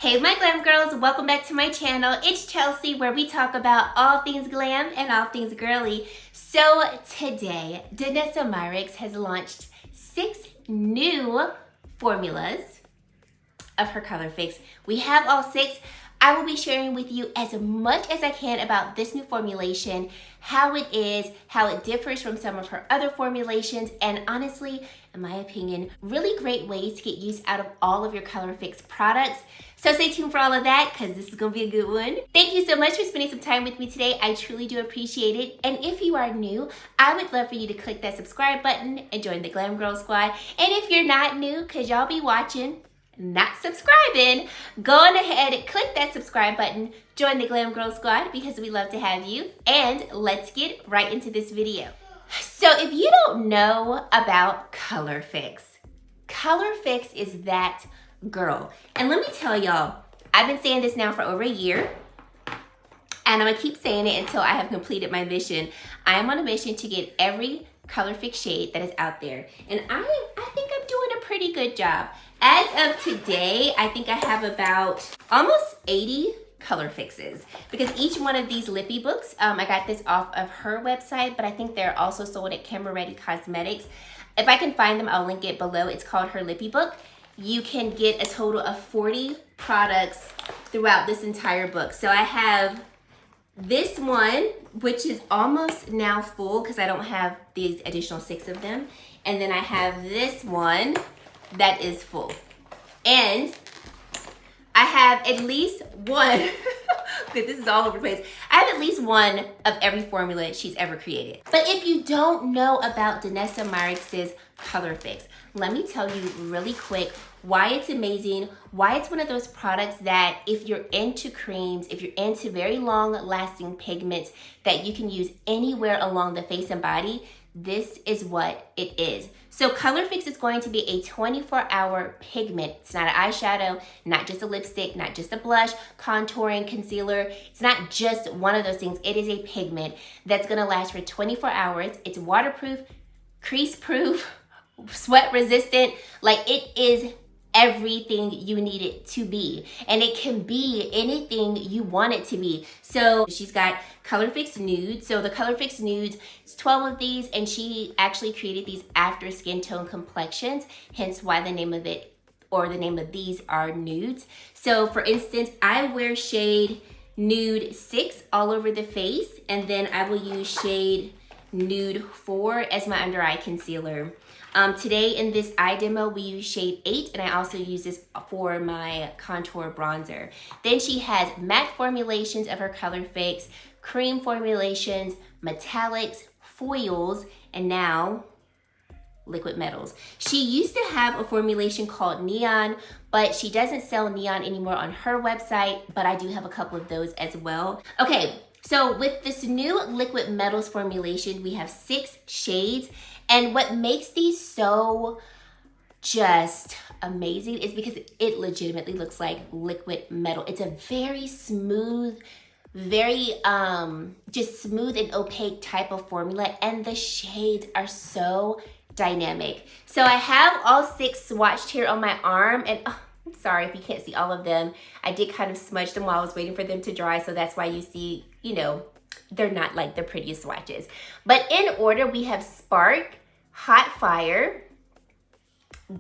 Hey my glam girls, welcome back to my channel. It's Chelsea, where we talk about all things glam and all things girly. So today, Danessa Myricks has launched 6 new formulas of her Colorfix. We have all 6. I will be sharing with you as much as I can about this new formulation, how it is, how it differs from some of her other formulations, and honestly, in my opinion, really great ways to get use out of all of your Colorfix products. So stay tuned for all of that, because this is going to be a good one. Thank you so much for spending some time with me today. I truly do appreciate it. And if you are new, I would love for you to click that subscribe button and join the Glam Girl Squad. And if you're not new, because y'all be watching, not subscribing, go on ahead and click that subscribe button, join the Glam Girl Squad, because we love to have you. And let's get right into this video. So if you don't know about Colorfix, Colorfix is that girl. And let me tell y'all, I've been saying this now for over a year, and I'm gonna keep saying it until I have completed my mission. I am on a mission to get every Colorfix shade that is out there, and I think I'm doing a pretty good job. As of today, I think I have about almost 80 Colorfixes, because each one of these lippy books, I got this off of her website, but I think they're also sold at Camera Ready Cosmetics. If I can find them, I'll link it below. It's called her lippy book. You can get a total of 40 products throughout this entire book. So I have this one, which is almost now full because I don't have these additional 6 of them. And then I have this one that is full. And I have at least one, okay, this is all over the place. I have at least one of every formula she's ever created. But if you don't know about Danessa Myricks' Colorfix, let me tell you really quick why it's amazing, why it's one of those products that if you're into creams, if you're into very long lasting pigments that you can use anywhere along the face and body, this is what it is. So Colorfix is going to be a 24-hour pigment. It's not an eyeshadow, not just a lipstick, not just a blush, contouring, concealer. It's not just one of those things. It is a pigment that's gonna last for 24 hours. It's waterproof, crease-proof, sweat resistant. Like, it is everything you need it to be, and it can be anything you want it to be. So she's got Colorfix Nude. So the Colorfix Nudes, it's 12 of these, and she actually created these after skin tone complexions, hence why the name of it, or the name of these, are nudes. So for instance, I wear shade Nude 6 all over the face, and then I will use shade Nude 4 as my under eye concealer. Today in this eye demo, we use shade 8, and I also use this for my contour bronzer. Then she has matte formulations of her Colorfix, cream formulations, metallics, foils, and now liquid metals. She used to have a formulation called Neon, but she doesn't sell Neon anymore on her website, but I do have a couple of those as well. Okay, so with this new liquid metals formulation, we have 6 shades. And what makes these so just amazing is because it legitimately looks like liquid metal. It's a very smooth, very just smooth and opaque type of formula, and the shades are so dynamic. So I have all 6 swatched here on my arm, and I'm sorry if you can't see all of them. I did kind of smudge them while I was waiting for them to dry, so that's why you see, you know, they're not like the prettiest swatches. But in order, we have Spark, Hot Fire,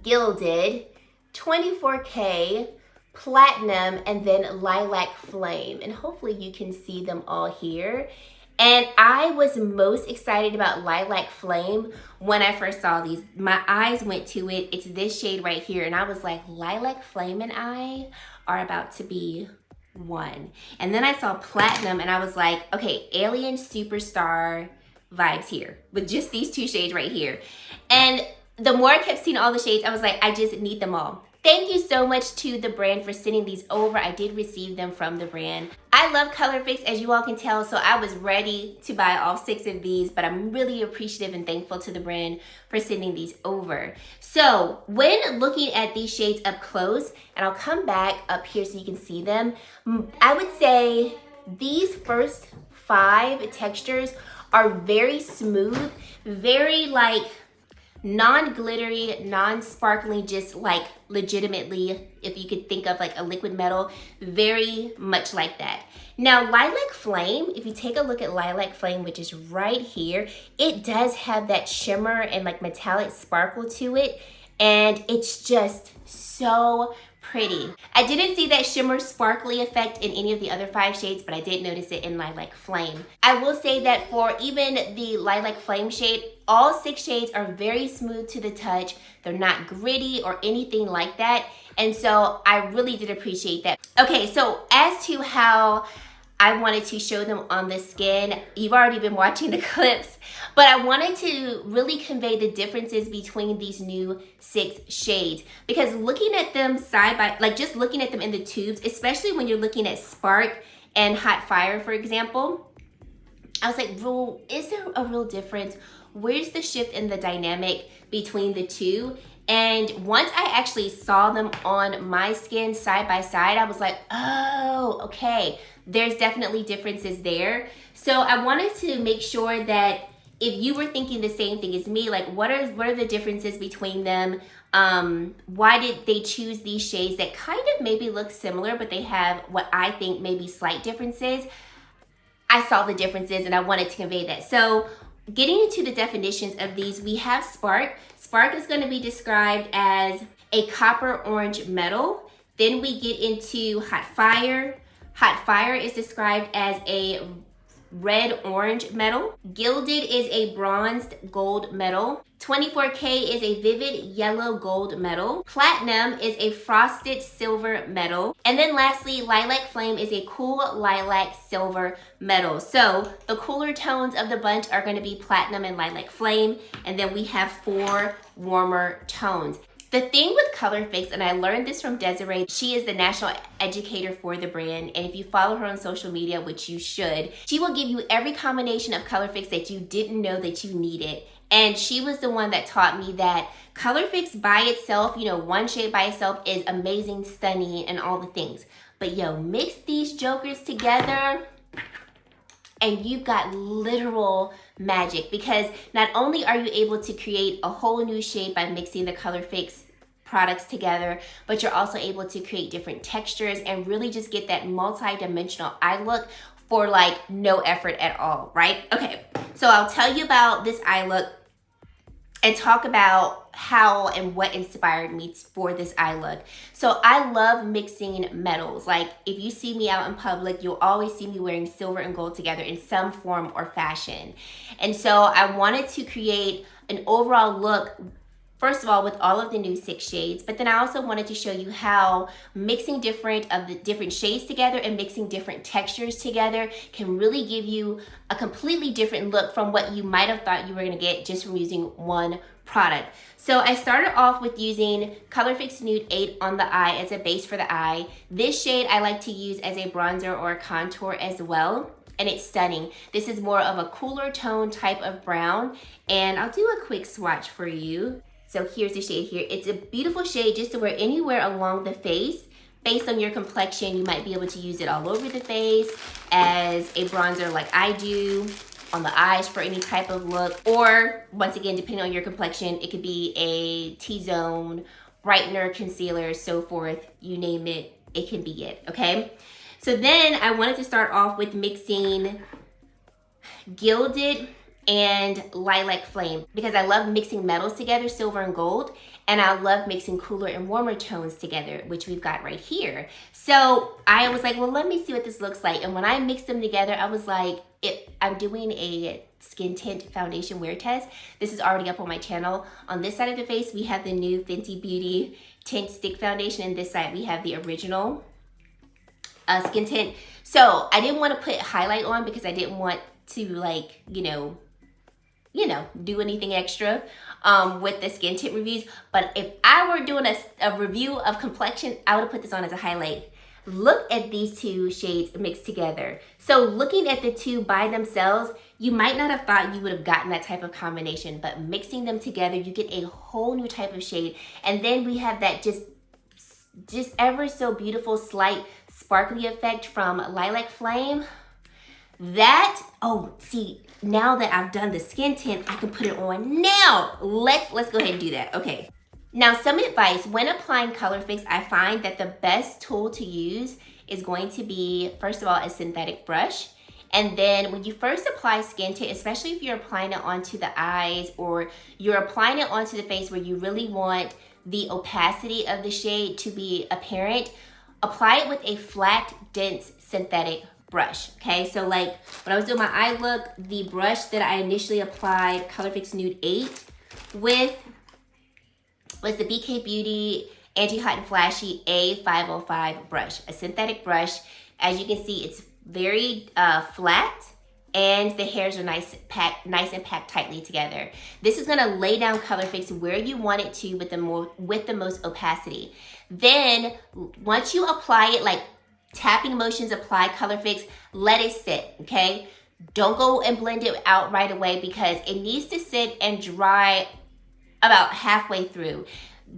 Gilded, 24K, Platinum, and then Lilac Flame. And hopefully you can see them all here. And I was most excited about Lilac Flame when I first saw these. My eyes went to it. It's this shade right here. And I was like, Lilac Flame and I are about to be one. And then I saw Platinum and I was like, okay, Alien Superstar vibes here with just these 2 shades right here. And the more I kept seeing all the shades, I was like, I just need them all. Thank you so much to the brand for sending these over. I did receive them from the brand. I love Colorfix, as you all can tell, so I was ready to buy all 6 of these, but I'm really appreciative and thankful to the brand for sending these over. So when looking at these shades up close, and I'll come back up here so you can see them, I would say these first 5 textures are very smooth, very like non-glittery, non-sparkling, just like legitimately, if you could think of like a liquid metal, very much like that. Now, Lilac Flame, if you take a look at Lilac Flame, which is right here, it does have that shimmer and like metallic sparkle to it, and it's just so pretty. I didn't see that shimmer sparkly effect in any of the other 5 shades, but I did notice it in Lilac Flame. I will say that for even the Lilac Flame shade, all 6 shades are very smooth to the touch. They're not gritty or anything like that. And so I really did appreciate that. Okay, so as to how I wanted to show them on the skin, you've already been watching the clips, but I wanted to really convey the differences between these new 6 shades, because looking at them side by, like just looking at them in the tubes, especially when you're looking at Spark and Hot Fire, for example, I was like, well, is there a real difference? Where's the shift in the dynamic between the two? And once I actually saw them on my skin side by side, I was like, oh, okay, there's definitely differences there. So I wanted to make sure that if you were thinking the same thing as me, like what are the differences between them? Why did they choose these shades that kind of maybe look similar, but they have what I think maybe slight differences? I saw the differences and I wanted to convey that. So getting into the definitions of these, we have Spark. Spark is going to be described as a copper orange metal. Then we get into Hot Fire. Hot Fire is described as a red orange metal. Gilded is a bronzed gold metal. 24K is a vivid yellow gold metal. Platinum is a frosted silver metal. And then lastly, Lilac Flame is a cool lilac silver metal. So the cooler tones of the bunch are going to be Platinum and Lilac Flame. And then we have 4 warmer tones. The thing with Colorfix, and I learned this from Desiree, she is the national educator for the brand, and if you follow her on social media, which you should, she will give you every combination of Colorfix that you didn't know that you needed. And she was the one that taught me that Colorfix by itself, you know, one shade by itself is amazing, stunning, and all the things. But yo, mix these jokers together, and you've got literal magic, because not only are you able to create a whole new shade by mixing the Colorfix products together, but you're also able to create different textures and really just get that multi-dimensional eye look for like no effort at all, right? Okay, so I'll tell you about this eye look and talk about how and what inspired me for this eye look. So I love mixing metals. Like if you see me out in public, you'll always see me wearing silver and gold together in some form or fashion. And so I wanted to create an overall look, first of all, with all of the new 6 shades, but then I also wanted to show you how mixing different shades together and mixing different textures together can really give you a completely different look from what you might have thought you were gonna get just from using one product. So I started off with using Colorfix Nude 8 on the eye as a base for the eye. This shade I like to use as a bronzer or a contour as well, and it's stunning. This is more of a cooler tone type of brown, and I'll do a quick swatch for you. So here's the shade here. It's a beautiful shade just to wear anywhere along the face. Based on your complexion, you might be able to use it all over the face as a bronzer like I do, on the eyes for any type of look, or once again, depending on your complexion, it could be a T-zone, brightener, concealer, so forth, you name it, it can be it, okay? So then I wanted to start off with mixing Gilded and Lilac Flame, because I love mixing metals together, silver and gold, and I love mixing cooler and warmer tones together, which we've got right here. So I was like, well, let me see what this looks like. And when I mixed them together, I was like, I'm doing a skin tint foundation wear test. This is already up on my channel. On this side of the face, we have the new Fenty Beauty Tint Stick Foundation, and this side we have the original skin tint. So I didn't want to put highlight on because I didn't want to, like, you know, do anything extra with the skin tint reviews. But if I were doing a review of complexion, I would have put this on as a highlight. Look at these 2 shades mixed together. So looking at the 2 by themselves, you might not have thought you would have gotten that type of combination, but mixing them together, you get a whole new type of shade. And then we have that just ever so beautiful slight sparkly effect from Lilac Flame. That, oh, see, now that I've done the skin tint, I can put it on now. Let's go ahead and do that. Okay. Now, some advice when applying Colorfix, I find that the best tool to use is going to be, first of all, a synthetic brush. And then when you first apply skin tint, especially if you're applying it onto the eyes or you're applying it onto the face where you really want the opacity of the shade to be apparent, apply it with a flat, dense synthetic brush, okay? So like when I was doing my eye look, the brush that I initially applied Colorfix Nude 8 with was the BK Beauty Anti-Hot and Flashy A505 brush, a synthetic brush. As you can see, it's very flat and the hairs are nice and packed tightly together. This is gonna lay down Colorfix where you want it to with the most opacity. Then once you apply it, like tapping motions, apply Colorfix, let it sit, okay? Don't go and blend it out right away because it needs to sit and dry about halfway through.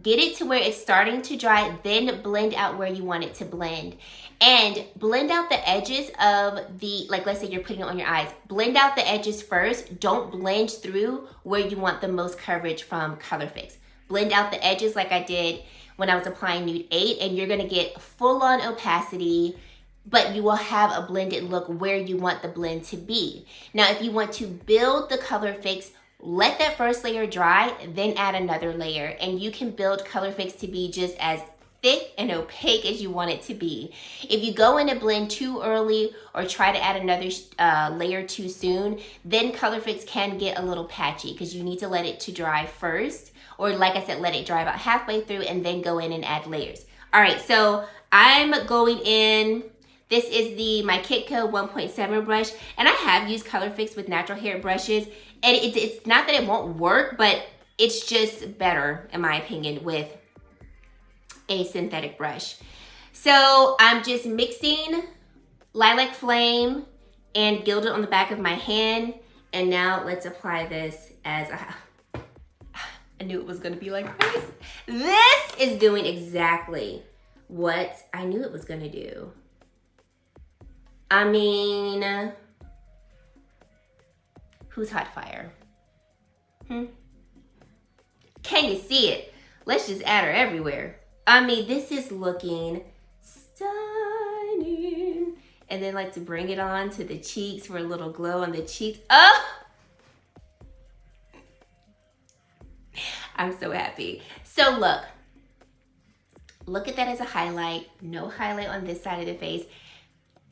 Get it to where it's starting to dry, then blend out where you want it to blend. And blend out the edges of the, like let's say you're putting it on your eyes. Blend out the edges first. Don't blend through where you want the most coverage from Colorfix. Blend out the edges like I did when I was applying Nude 8, and you're gonna get full-on opacity, but you will have a blended look where you want the blend to be. Now, if you want to build the Colorfix, let that first layer dry, then add another layer, and you can build Colorfix to be just as thick and opaque as you want it to be. If you go in a blend too early or try to add another layer too soon, then Colorfix can get a little patchy because you need to let it to dry first, or like I said, let it dry about halfway through and then go in and add layers. All right, so I'm going in. This is my Kitco 1.7 brush, and I have used Colorfix with natural hair brushes, and it's not that it won't work, but it's just better, in my opinion, with a synthetic brush. So I'm just mixing Lilac Flame and Gilded on the back of my hand, and now let's apply this as I knew it was gonna be like this. This is doing exactly what I knew it was gonna do. I mean, who's hot fire? Can you see it? Let's just add her everywhere. I mean, this is looking stunning. And then like to bring it on to the cheeks for a little glow on the cheeks. Oh! I'm so happy. So look at that as a highlight. No highlight on this side of the face.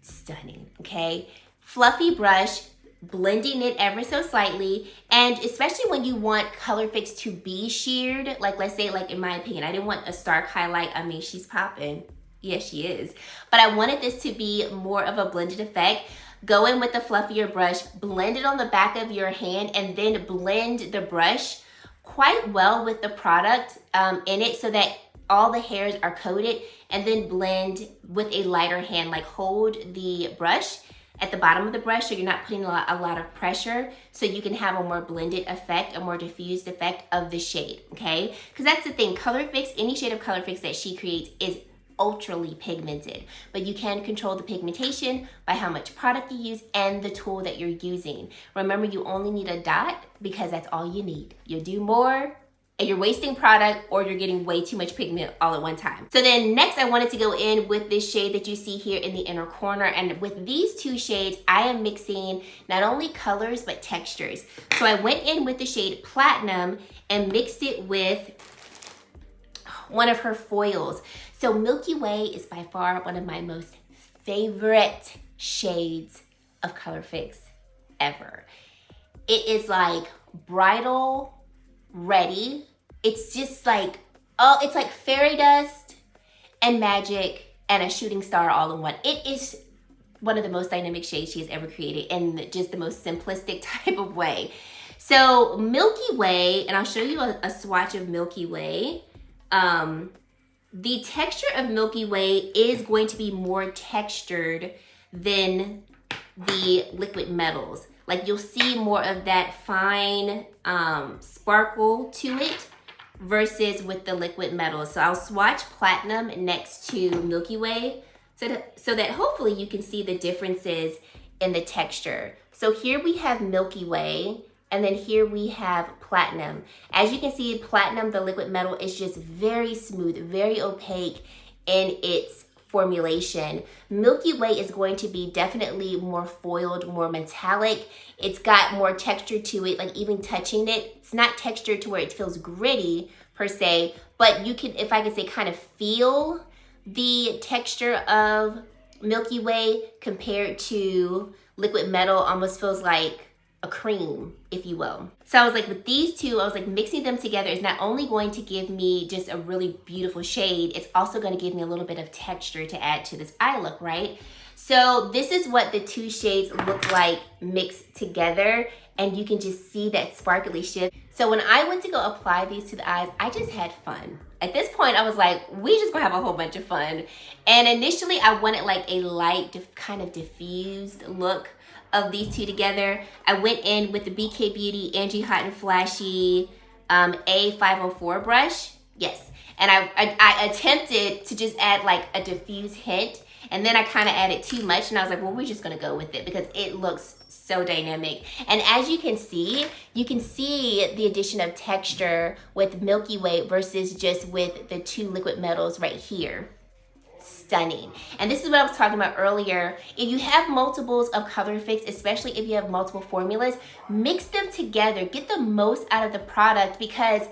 Stunning, okay? Fluffy brush, blending it ever so slightly, and especially when you want Colorfix to be sheared, like let's say, like in my opinion, I didn't want a stark highlight. I mean, she's popping. Yes, she is. But I wanted this to be more of a blended effect. Go in with the fluffier brush, blend it on the back of your hand, and then blend the brush quite well with the product in it so that all the hairs are coated, and then blend with a lighter hand, like hold the brush at the bottom of the brush so you're not putting a lot of pressure, so you can have a more blended effect, a more diffused effect of the shade, okay? Because that's the thing, Colorfix, any shade of Colorfix that she creates is ultrally pigmented, but you can control the pigmentation by how much product you use and the tool that you're using. Remember, you only need a dot because that's all you need. You'll do more, and you're wasting product, or you're getting way too much pigment all at one time. So then next I wanted to go in with this shade that you see here in the inner corner, and with these two shades, I am mixing not only colors, but textures. So I went in with the shade Platinum and mixed it with one of her foils. So Milky Way is by far one of my most favorite shades of Colorfix ever. It is like bridal ready. It's just like, oh, it's like fairy dust and magic and a shooting star all in one. It is one of the most dynamic shades she has ever created in just the most simplistic type of way. So Milky Way, and I'll show you a swatch of Milky Way. The texture of Milky Way is going to be more textured than the liquid metals. Like you'll see more of that fine sparkle to it versus with the liquid metals. So I'll swatch Platinum next to Milky Way so that hopefully you can see the differences in the texture. So here we have Milky Way, and then here we have Platinum. As you can see, Platinum, the liquid metal, is just very smooth, very opaque in its formulation. Milky Way is going to be definitely more foiled, more metallic. It's got more texture to it, like even touching it, it's not textured to where it feels gritty per se, but you can, if I could say, kind of feel the texture of Milky Way compared to liquid metal. Almost feels like a cream, if you will. So I was like, with these two, I was like, mixing them together is not only going to give me just a really beautiful shade, it's also going to give me a little bit of texture to add to this eye look, right? So this is what the two shades look like mixed together, and you can just see that sparkly shift. So when I went to go apply these to the eyes, I just had fun. At this point, I was like, we just gonna have a whole bunch of fun. And initially, I wanted like a light, kind of diffused look of these two together. I went in with the BK Beauty Angie Hot and Flashy A504 brush. Yes, and I attempted to just add like a diffuse hint, and then I kind of added too much, and I was like, well, we're just gonna go with it because it looks so dynamic. And as you can see the addition of texture with Milky Way versus just with the two liquid metals right here. Stunning. And this is what I was talking about earlier. If you have multiples of Colorfix, especially if you have multiple formulas, mix them together. Get the most out of the product because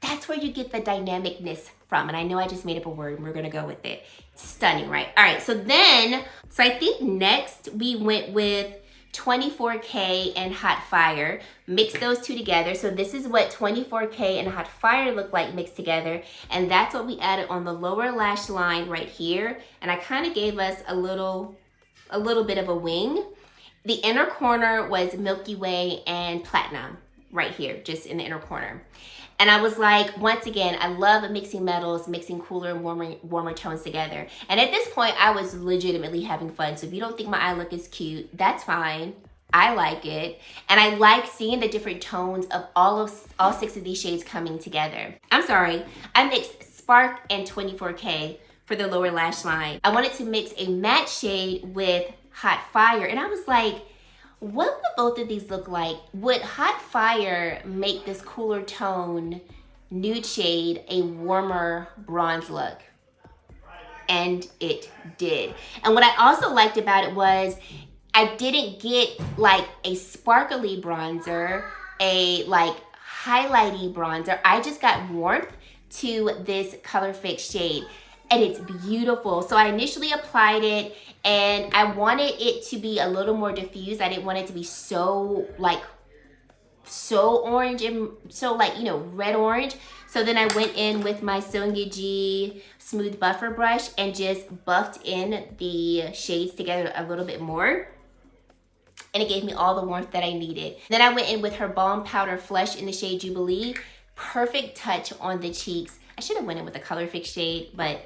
that's where you get the dynamicness from. And I know I just made up a word and we're gonna go with it. Stunning, right? All right, so I think next we went with 24K and Hot Fire. Mix those two together. So this is what 24K and Hot Fire look like mixed together. And that's what we added on the lower lash line right here. And I kind of gave us a little bit of a wing. The inner corner was Milky Way and Platinum right here, just in the inner corner. And I was like, once again, I love mixing metals, mixing cooler and warmer tones together. And at this point, I was legitimately having fun. So if you don't think my eye look is cute, that's fine. I like it. And I like seeing the different tones of all 6 of these shades coming together. I'm sorry, I mixed Spark and 24K for the lower lash line. I wanted to mix a matte shade with Hot Fire. And I was like, what would both of these look like? Would Hot Fire make this cooler tone nude shade a warmer bronze look? And it did. And what I also liked about it was I didn't get like a sparkly bronzer, a like highlighty bronzer. I just got warmth to this Colorfix shade. And it's beautiful. So I initially applied it and I wanted it to be a little more diffused. I didn't want it to be so orange and so like, you know, red orange. So then I went in with my Sonia G smooth buffer brush and just buffed in the shades together a little bit more. And it gave me all the warmth that I needed. Then I went in with her Balm Powder Flush in the shade Jubilee. Perfect touch on the cheeks. I should have went in with a Colorfix shade, but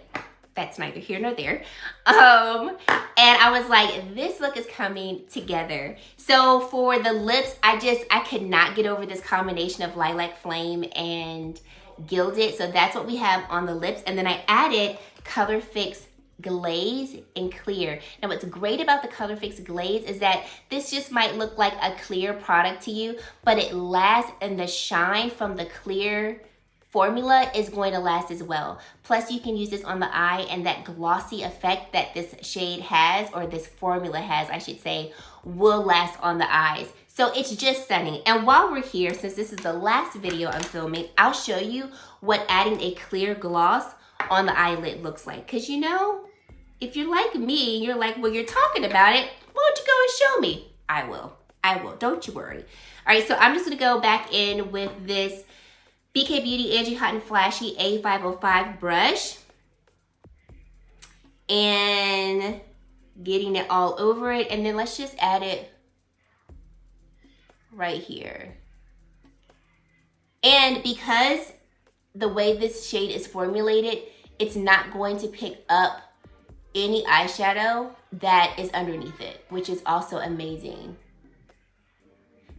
that's neither here nor there. And I was like, this look is coming together. So for the lips, I could not get over this combination of Lilac Flame and Gilded. So that's what we have on the lips. And then I added Colorfix Glaze and Clear. Now what's great about the Colorfix Glaze is that this just might look like a clear product to you, but it lasts, and the shine from the clear formula is going to last as well. Plus you can use this on the eye, and that glossy effect that this shade has, or this formula has, I should say, will last on the eyes. So it's just stunning. And while we're here, since this is the last video I'm filming, I'll show you what adding a clear gloss on the eyelid looks like. Because you know, if you're like me, you're like, well, you're talking about it, why don't you go and show me? I will, don't you worry. All right, so I'm just gonna go back in with this BK Beauty Angie Hot and Flashy A505 brush and getting it all over it. And then let's just add it right here. And because the way this shade is formulated, it's not going to pick up any eyeshadow that is underneath it, which is also amazing.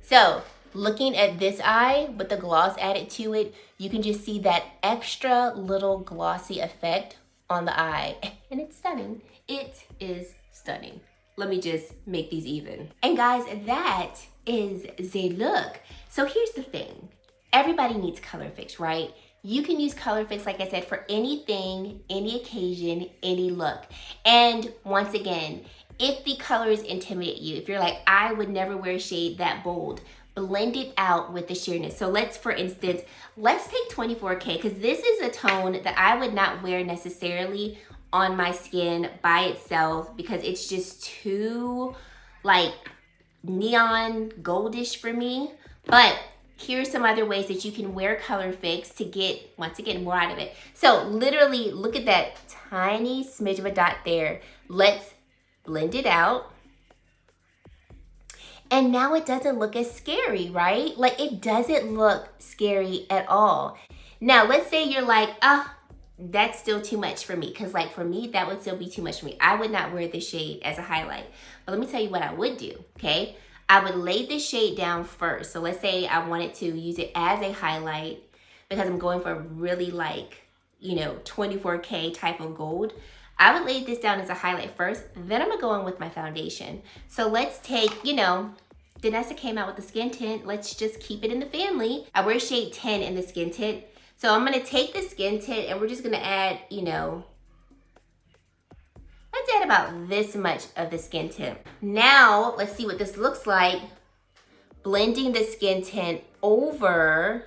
So looking at this eye with the gloss added to it, you can just see that extra little glossy effect on the eye. And it's stunning. It is stunning. let me just make these even. And guys, that is the look. So here's the thing. Everybody needs Colorfix, right? You can use Colorfix, like I said, for anything, any occasion, any look. And once again, if the colors intimidate you, if you're like, I would never wear a shade that bold, blend it out with the sheerness. So let's, for instance, let's take 24K, because this is a tone that I would not wear necessarily on my skin by itself because it's just too like neon goldish for me. But here's some other ways that you can wear Colorfix to get, once again, more out of it. So literally look at that tiny smidge of a dot there. Let's blend it out. And now it doesn't look as scary, right? Like it doesn't look scary at all. Now let's say you're like, that's still too much for me. Because like for me, that would still be too much for me. I would not wear this shade as a highlight. But let me tell you what I would do, okay? I would lay this shade down first. So let's say I wanted to use it as a highlight because I'm going for really like, you know, 24K type of gold. I would lay this down as a highlight first. Then I'm gonna go in with my foundation. So let's take, you know, Danessa came out with the skin tint. Let's just keep it in the family. I wear shade 10 in the skin tint. So I'm gonna take the skin tint and we're just gonna add, you know, let's add about this much of the skin tint. Now, let's see what this looks like. Blending the skin tint over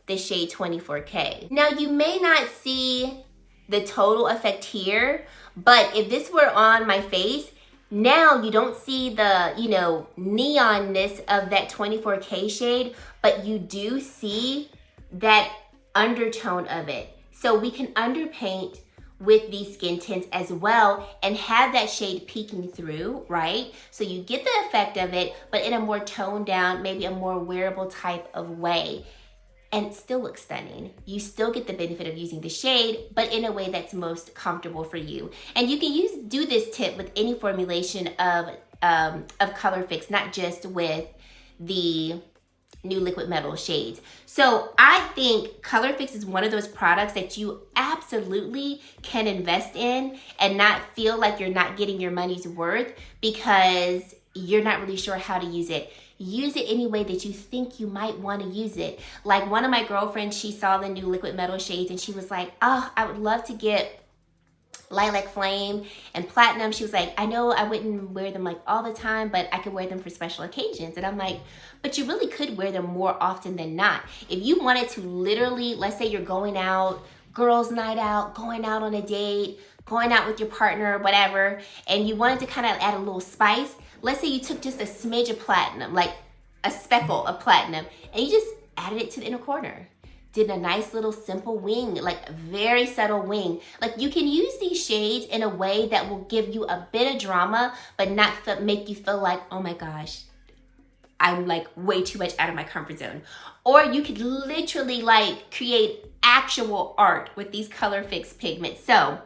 the shade 24K. Now, you may not see the total effect here, but if this were on my face, now you don't see the, you know, neonness of that 24K shade, but you do see that undertone of it. So we can underpaint with these skin tints as well and have that shade peeking through, right? So you get the effect of it, but in a more toned down, maybe a more wearable type of way. And it still looks stunning. You still get the benefit of using the shade, but in a way that's most comfortable for you. And you can do this tip with any formulation of Colorfix, not just with the new liquid metal shades. So I think Colorfix is one of those products that you absolutely can invest in and not feel like you're not getting your money's worth because you're not really sure how to use it. Use it any way that you think you might want to use it. Like one of my girlfriends, she saw the new liquid metal shades and she was like, oh, I would love to get Lilac Flame and Platinum. She was like, I know I wouldn't wear them like all the time, but I could wear them for special occasions. And I'm like, but you really could wear them more often than not. If you wanted to literally, let's say you're going out, girls' night out, going out on a date, going out with your partner, whatever, and you wanted to kind of add a little spice. Let's say you took just a smidge of platinum, like a speckle of platinum, and you just added it to the inner corner. Did a nice little simple wing, like a very subtle wing. Like you can use these shades in a way that will give you a bit of drama, but not make you feel like, oh my gosh, I'm like way too much out of my comfort zone. Or you could literally like create actual art with these Colorfix pigments. So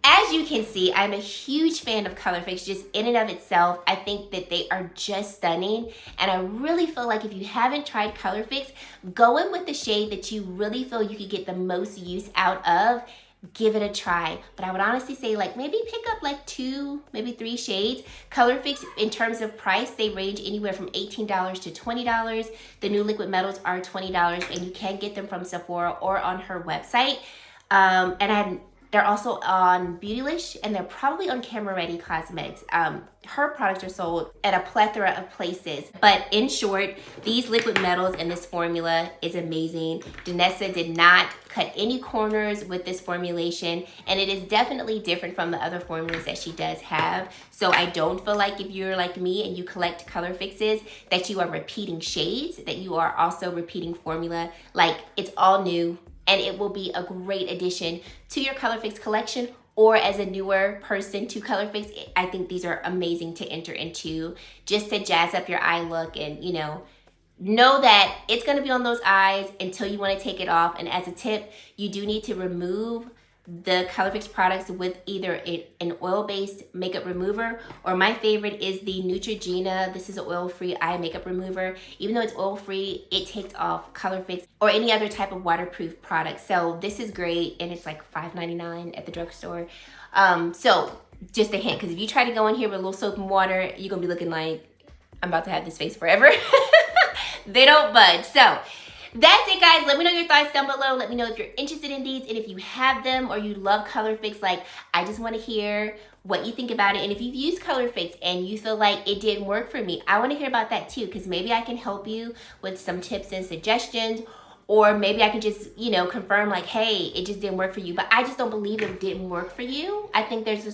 as you can see, I'm a huge fan of Colorfix just in and of itself. I think that they are just stunning. And I really feel like if you haven't tried Colorfix, go in with the shade that you really feel you could get the most use out of. Give it a try. But I would honestly say like maybe pick up like 2, maybe 3 shades. Colorfix in terms of price, they range anywhere from $18 to $20. The new liquid metals are $20 and you can get them from Sephora or on her website. They're also on Beautylish and they're probably on Camera Ready Cosmetics. Her products are sold at a plethora of places. But in short, these liquid metals and this formula is amazing. Danessa did not cut any corners with this formulation, and it is definitely different from the other formulas that she does have. So I don't feel like if you're like me and you collect Colorfixes that you are repeating shades, that you are also repeating formula. Like it's all new. And it will be a great addition to your Colorfix collection, or as a newer person to Colorfix, I think these are amazing to enter into just to jazz up your eye look and, you know that it's going to be on those eyes until you want to take it off. And as a tip, you do need to remove the Colorfix products with either an oil-based makeup remover, or my favorite is the Neutrogena. This is an oil-free eye makeup remover. Even though it's oil-free, it takes off Colorfix or any other type of waterproof product. So this is great, and it's like $5.99 at the drugstore. So just a hint, because if you try to go in here with a little soap and water, you're gonna be looking like I'm about to have this face forever. They don't budge. So that's it, guys. Let me know your thoughts down below. Let me know if you're interested in these and if you have them or you love Colorfix. Like, I just want to hear what you think about it. And if you've used Colorfix and you feel like it didn't work for me, I want to hear about that too, because maybe I can help you with some tips and suggestions. Or maybe I can just, you know, confirm like, hey, it just didn't work for you. But I just don't believe it didn't work for you. I think there's a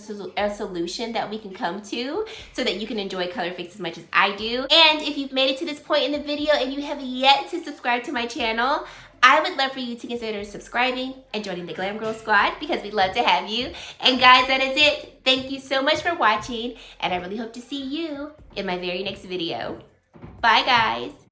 solution that we can come to so that you can enjoy Colorfix as much as I do. And if you've made it to this point in the video and you have yet to subscribe to my channel, I would love for you to consider subscribing and joining the Glam Girl Squad, because we'd love to have you. And guys, that is it. Thank you so much for watching, and I really hope to see you in my very next video. Bye, guys.